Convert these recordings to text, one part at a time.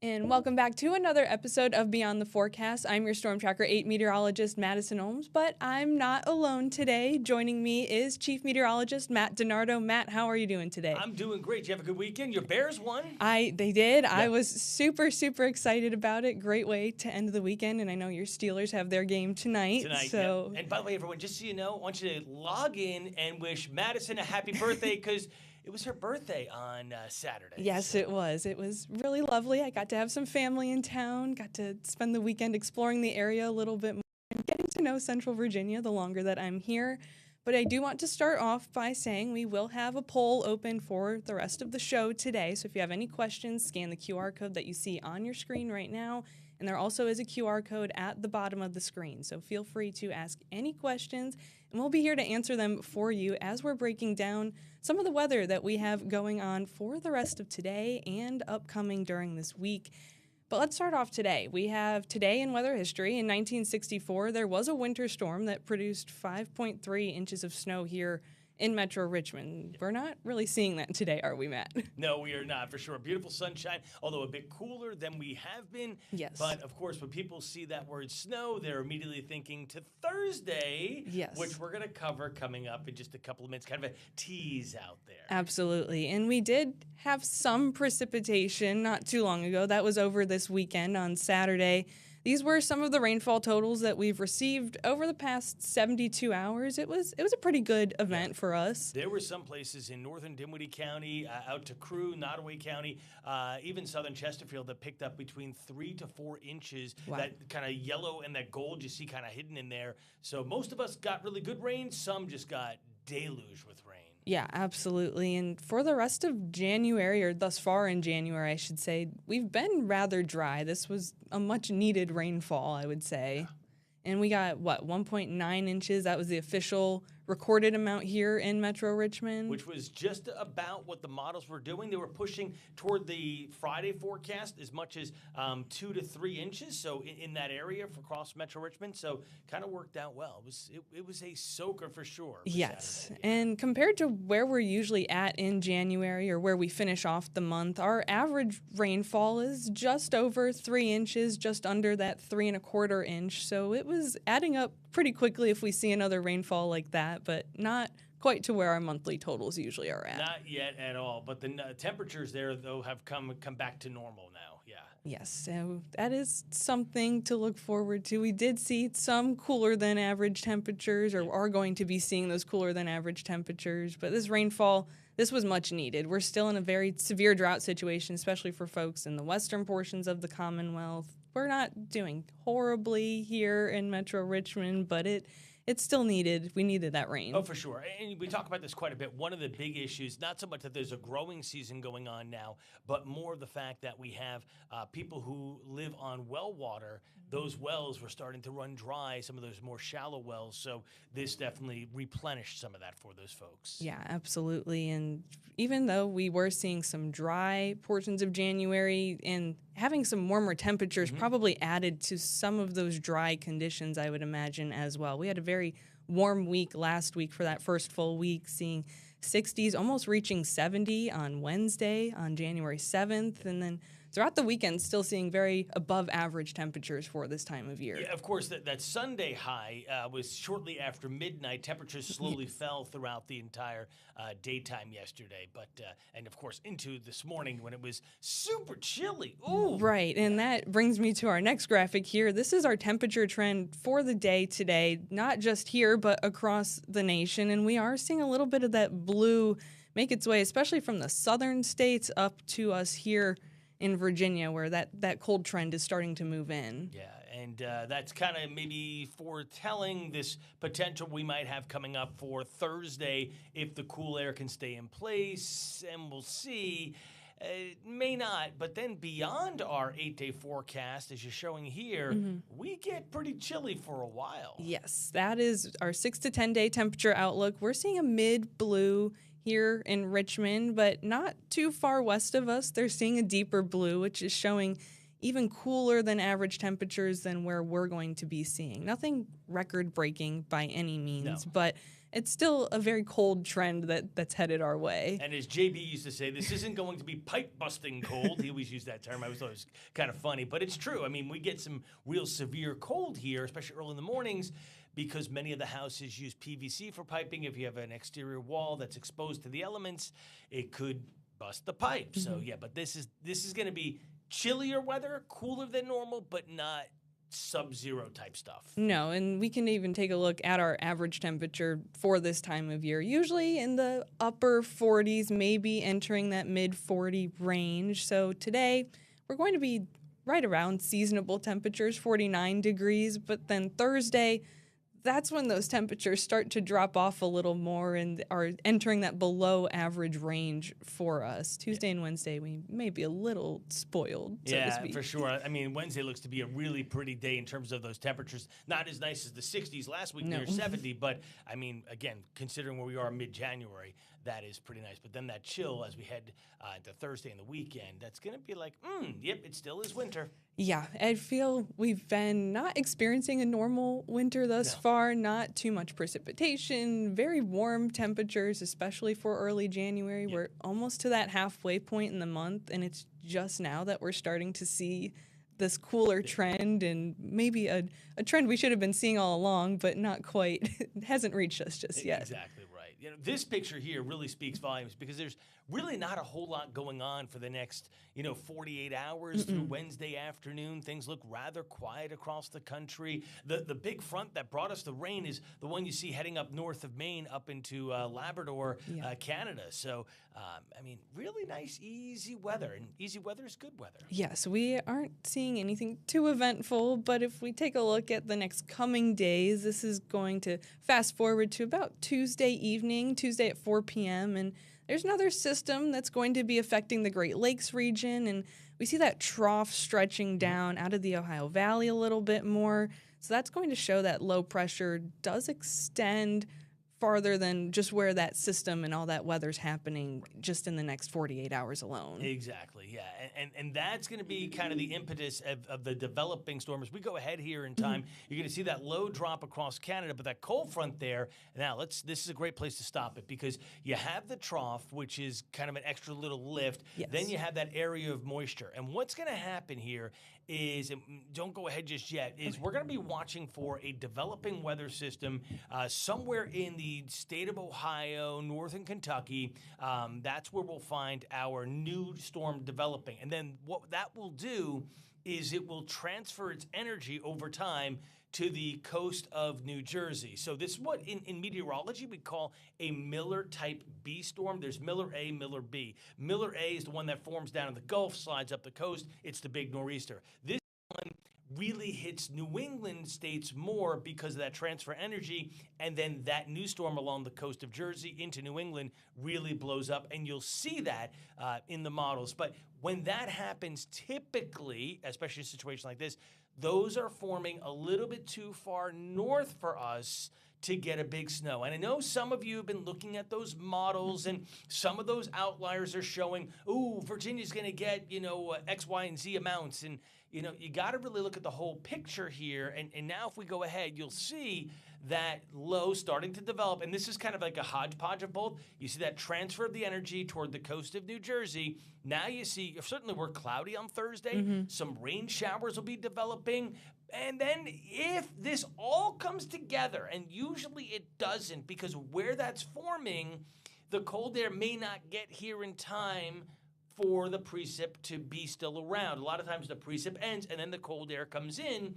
And welcome back to another episode of Beyond the Forecast. I'm your StormTracker8 meteorologist, Madison Ohms, but I'm not alone today. Joining me is Chief Meteorologist Matt DiNardo. Matt, how are you doing today? I'm doing great. Did you have a good weekend? Your Bears won? They did. Yeah. I was super excited about it. Great way to end the weekend, and I know your Steelers have their game tonight. So, yeah. And by the way, everyone, just so you know, I want you to log in and wish Madison a happy birthday because it was her birthday on Saturday. Yes, so. It was. It was really lovely. I got to have some family in town, got to spend the weekend exploring the area a little bit more and getting to know Central Virginia the longer that I'm here. But I do want to start off by saying we will have a poll open for the rest of the show today. So if you have any questions, scan the QR code that you see on your screen right now. And there also is a QR code at the bottom of the screen. So feel free to ask any questions, and we'll be here to answer them for you as we're breaking down some of the weather that we have going on for the rest of today and upcoming during this week. But let's start off today. We have today in weather history. In 1964, there was a winter storm that produced 5.3 inches of snow here in Metro Richmond. We're not really seeing that today, are we, Matt? No, we are not, for sure. Beautiful sunshine, although a bit cooler than we have been. Yes. But, of course, when people see that word snow, they're immediately thinking to Thursday, yes, which we're going to cover coming up in just a couple of minutes. Kind of a tease out there. Absolutely. And we did have some precipitation not too long ago. That was over this weekend on Saturday. These were some of the rainfall totals that we've received over the past 72 hours. It was a pretty good event for us. There were some places in northern Dinwiddie County, out to Crewe, Nottoway County, even southern Chesterfield that picked up between 3 to 4 inches. Wow. That kind of yellow and that gold you see kind of hidden in there. So most of us got really good rain. Some just got deluge with rain. Yeah, absolutely. And for the rest of January, or thus far in January, I should say, we've been rather dry. This was a much needed rainfall, I would say. Yeah. And we got, 1.9 inches? That was the official recorded amount here in Metro Richmond. Which was just about what the models were doing. They were pushing toward the Friday forecast as much as 2 to 3 inches, so in that area for across Metro Richmond. So kind of worked out well. It was a soaker for sure. Yes, and compared to where we're usually at in January or where we finish off the month, our average rainfall is just over 3 inches, just under that 3 1/4 inch. So it was adding up pretty quickly if we see another rainfall like that, but not quite to where our monthly totals usually are at. Not yet at all, but the temperatures there, though, have come back to normal now, yeah. Yes, so that is something to look forward to. We did see some cooler than average temperatures, or are going to be seeing those cooler than average temperatures, but this rainfall, this was much needed. We're still in a very severe drought situation, especially for folks in the western portions of the Commonwealth. We're not doing horribly here in Metro Richmond, but it's still needed. We needed that rain. Oh, for sure. And we talk about this quite a bit. One of the big issues, not so much that there's a growing season going on now, but more the fact that we have people who live on well water. Those wells were starting to run dry, some of those more shallow wells. So this definitely replenished some of that for those folks. Yeah, absolutely. And even though we were seeing some dry portions of January and having some warmer temperatures probably added to some of those dry conditions, I would imagine, as well. We had a very warm week last week for that first full week, seeing 60s, almost reaching 70 on Wednesday, on January 7th, and then throughout the weekend, still seeing very above average temperatures for this time of year. Yeah, of course, that Sunday high was shortly after midnight. Temperatures slowly fell throughout the entire daytime yesterday, but and of course into this morning when it was super chilly. Ooh. Right, and that brings me to our next graphic here. This is our temperature trend for the day today, not just here, but across the nation, and we are seeing a little bit of that blue make its way, especially from the southern states up to us here in Virginia, where that cold trend is starting to move in. Yeah, and that's kind of maybe foretelling this potential we might have coming up for Thursday if the cool air can stay in place, and we'll see. It may not, but then beyond our 8-day forecast, as you're showing here, we get pretty chilly for a while. Yes, that is our 6 to 10 day temperature outlook. We're seeing a mid-blue here in Richmond, but not too far west of us. They're seeing a deeper blue, which is showing even cooler than average temperatures than where we're going to be seeing. Nothing record-breaking by any means, but it's still a very cold trend that's headed our way. And as JB used to say, this isn't going to be pipe busting cold. He always used that term. I always thought it was kind of funny, but it's true. I mean, we get some real severe cold here, especially early in the mornings, because many of the houses use PVC for piping. If you have an exterior wall that's exposed to the elements, it could bust the pipe. So yeah, but this is going to be chillier weather, cooler than normal, but not sub-zero type stuff. No, and we can even take a look at our average temperature for this time of year. Usually in the upper 40s, maybe entering that mid 40 range. So today we're going to be right around seasonable temperatures, 49 degrees, but then Thursday, that's when those temperatures start to drop off a little more and are entering that below average range for us. Tuesday and Wednesday, we may be a little spoiled, so to speak. For sure. I mean, Wednesday looks to be a really pretty day in terms of those temperatures. Not as nice as the 60s last week, near 70, but I mean, again, considering where we are mid-January, that is pretty nice. But then that chill as we head into Thursday and the weekend, that's going to be like, yep, it still is winter. Yeah, I feel we've been not experiencing a normal winter thus far, not too much precipitation, very warm temperatures, especially for early January. We're almost to that halfway point in the month, and it's just now that we're starting to see this cooler trend, and maybe a trend we should have been seeing all along, but not quite. It hasn't reached us just yet. Exactly right. You know, this picture here really speaks volumes because there's really not a whole lot going on for the next, 48 hours through Wednesday afternoon. Things look rather quiet across the country. The big front that brought us the rain is the one you see heading up north of Maine up into Labrador, Canada. So, I mean, really nice, easy weather. And easy weather is good weather. Yes, we aren't seeing anything too eventful, but if we take a look at the next coming days, this is going to fast forward to about Tuesday evening, Tuesday at 4 p.m., and there's another system that's going to be affecting the Great Lakes region, and we see that trough stretching down out of the Ohio Valley a little bit more. So that's going to show that low pressure does extend farther than just where that system and all that weather's happening just in the next 48 hours alone. Exactly, yeah. And that's going to be kind of the impetus of the developing storm. As we go ahead here in time, you're going to see that low drop across Canada, but that cold front there, now this is a great place to stop it because you have the trough, which is kind of an extra little lift. Yes. Then you have that area of moisture. And what's going to happen here is, and don't go ahead just yet, is we're going to be watching for a developing weather system somewhere in the state of Ohio, northern Kentucky. That's where we'll find our new storm developing. And then what that will do is it will transfer its energy over time to the coast of New Jersey. So this is what in meteorology we call a Miller-type B storm. There's Miller A, Miller B. Miller A is the one that forms down in the Gulf, slides up the coast. It's the big nor'easter. This one really hits New England states more because of that transfer energy, and then that new storm along the coast of Jersey into New England really blows up, and you'll see that in the models. But when that happens, typically, especially in a situation like this, those are forming a little bit too far north for us to get a big snow. And I know some of you have been looking at those models, and some of those outliers are showing, ooh, Virginia's going to get, X, Y, and Z amounts. And, you got to really look at the whole picture here. And now if we go ahead, you'll see that low starting to develop. And this is kind of like a hodgepodge of both. You see that transfer of the energy toward the coast of New Jersey. Now you see, certainly we're cloudy on Thursday. Some rain showers will be developing. And then if this all comes together, and usually it doesn't because where that's forming, the cold air may not get here in time for the precip to be still around. A lot of times the precip ends and then the cold air comes in.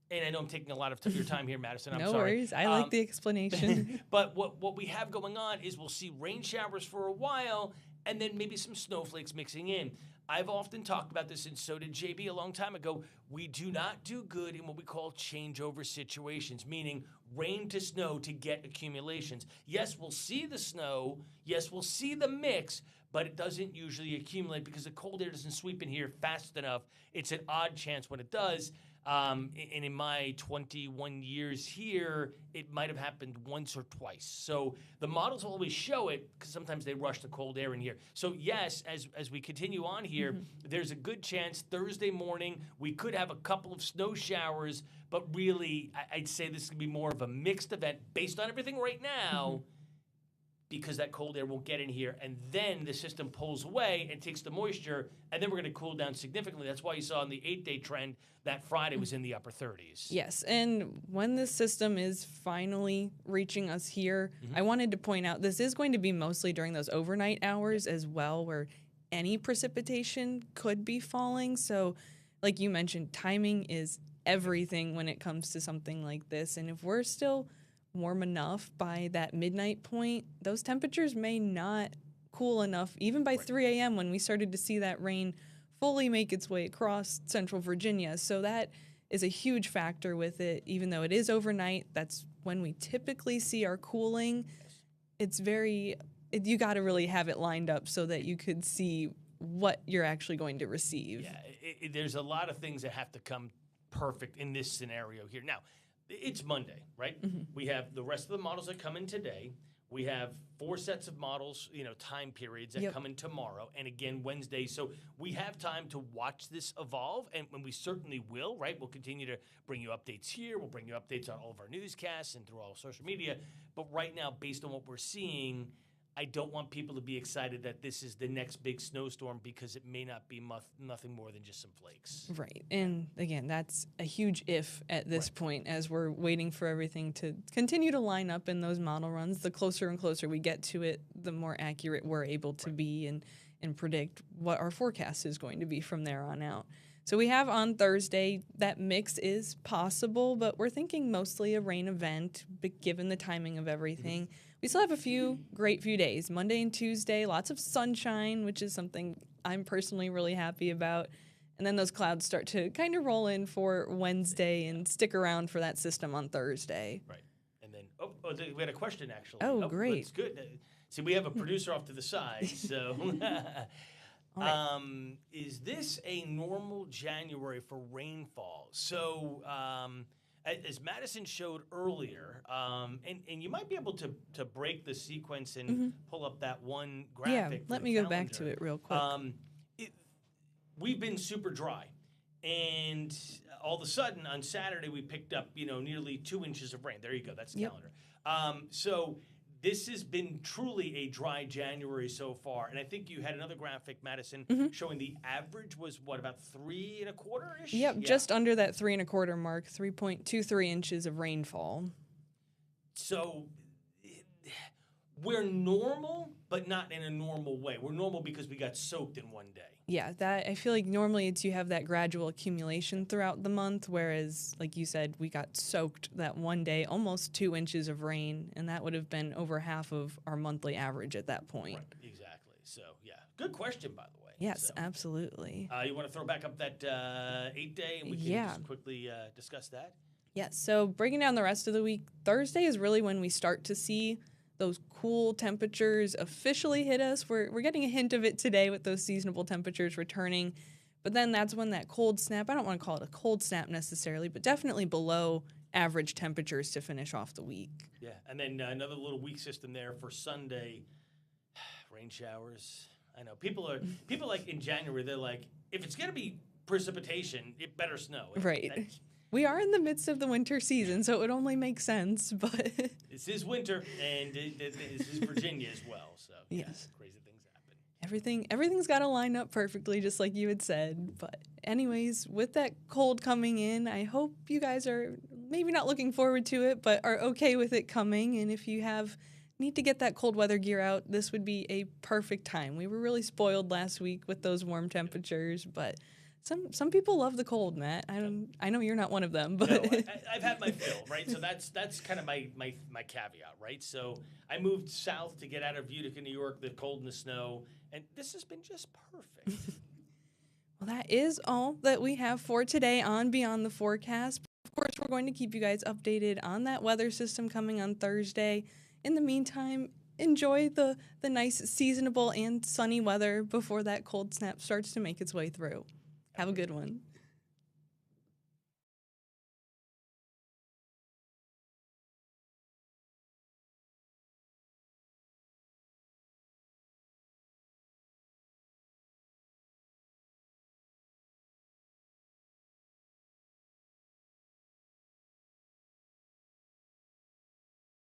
And I know I'm taking a lot of your time here, Madison. I'm sorry. No worries. I like the explanation. But what we have going on is we'll see rain showers for a while and then maybe some snowflakes mixing in. I've often talked about this, and so did JB a long time ago. We do not do good in what we call changeover situations, meaning rain to snow to get accumulations. Yes, we'll see the snow. Yes, we'll see the mix, but it doesn't usually accumulate because the cold air doesn't sweep in here fast enough. It's an odd chance when it does. And in my 21 years here, it might have happened once or twice. So the models will always show it because sometimes they rush the cold air in here. So yes, as we continue on here, there's a good chance Thursday morning we could have a couple of snow showers, but really I'd say this is going to be more of a mixed event based on everything right now. because that cold air won't get in here, and then the system pulls away and takes the moisture, and then we're going to cool down significantly. That's why you saw in the 8-day trend that Friday was in the upper 30s. Yes, and when this system is finally reaching us here, I wanted to point out this is going to be mostly during those overnight hours as well, where any precipitation could be falling. So, like you mentioned, timing is everything when it comes to something like this. And if we're still warm enough by that midnight point, those temperatures may not cool enough, even by 3 a.m. when we started to see that rain fully make its way across central Virginia. So that is a huge factor with it. Even though it is overnight, that's when we typically see our cooling. It's you got to really have it lined up so that you could see what you're actually going to receive. Yeah, there's a lot of things that have to come perfect in this scenario here. Now, it's Monday, right? We have the rest of the models that come in today. We have 4 sets of models, time periods that come in tomorrow, and again Wednesday. So we have time to watch this evolve, and we certainly will, right? We'll continue to bring you updates here. We'll bring you updates on all of our newscasts and through all social media. But right now, based on what we're seeing, I don't want people to be excited that this is the next big snowstorm, because it may not be nothing more than just some flakes. Right. And again, that's a huge if at this point, as we're waiting for everything to continue to line up in those model runs. The closer and closer we get to it, the more accurate we're able to be and predict what our forecast is going to be from there on out. So we have on Thursday, that mix is possible, but we're thinking mostly a rain event, but given the timing of everything. We still have a few days, Monday and Tuesday, lots of sunshine, which is something I'm personally really happy about. And then those clouds start to kind of roll in for Wednesday and stick around for that system on Thursday. Right. And then, we had a question, actually. Oh, great. That's good. See, we have a producer off to the side, so... Right. Is this a normal January for rainfall? So, as Madison showed earlier, and you might be able to break the sequence and pull up that one graphic. Yeah, let me go back to it real quick. We've been super dry, and all of a sudden on Saturday we picked up nearly 2 inches of rain. There you go. That's the calendar. So this has been truly a dry January so far, and I think you had another graphic, Madison, showing the average was about 3 1/4-ish? Yep, just under that 3 1/4 mark, 3.23 inches of rainfall. So we're normal, but not in a normal way. We're normal because we got soaked in one day. Yeah, that I feel like normally you have that gradual accumulation throughout the month, whereas, like you said, we got soaked that one day, almost 2 inches of rain, and that would have been over half of our monthly average at that point. Right, exactly. So, yeah, good question, by the way. Yes, absolutely. You want to throw back up that 8-day, and we can just quickly discuss that? Yes, so breaking down the rest of the week, Thursday is really when we start to see those cool temperatures officially hit us. We're getting a hint of it today with those seasonable temperatures returning. But then that's when that cold snap, I don't want to call it a cold snap necessarily, but definitely below average temperatures to finish off the week. Yeah, and then another little weak system there for Sunday, rain showers. I know people like in January, they're like, if it's going to be precipitation, it better snow. Right. We are in the midst of the winter season, so it would only make sense, but... This is winter, and this is Virginia as well, so yes. Crazy things happen. Everything's got to line up perfectly, just like you had said. But anyways, with that cold coming in, I hope you guys are maybe not looking forward to it, but are okay with it coming. And if you need to get that cold weather gear out, this would be a perfect time. We were really spoiled last week with those warm temperatures, but... Some people love the cold, Matt. I know you're not one of them, but no, I've had my fill, right? So that's kind of my caveat, right? So I moved south to get out of Utica, New York, the cold and the snow, and this has been just perfect. Well, that is all that we have for today on Beyond the Forecast. Of course, we're going to keep you guys updated on that weather system coming on Thursday. In the meantime, enjoy the nice seasonable and sunny weather before that cold snap starts to make its way through. Have a good one.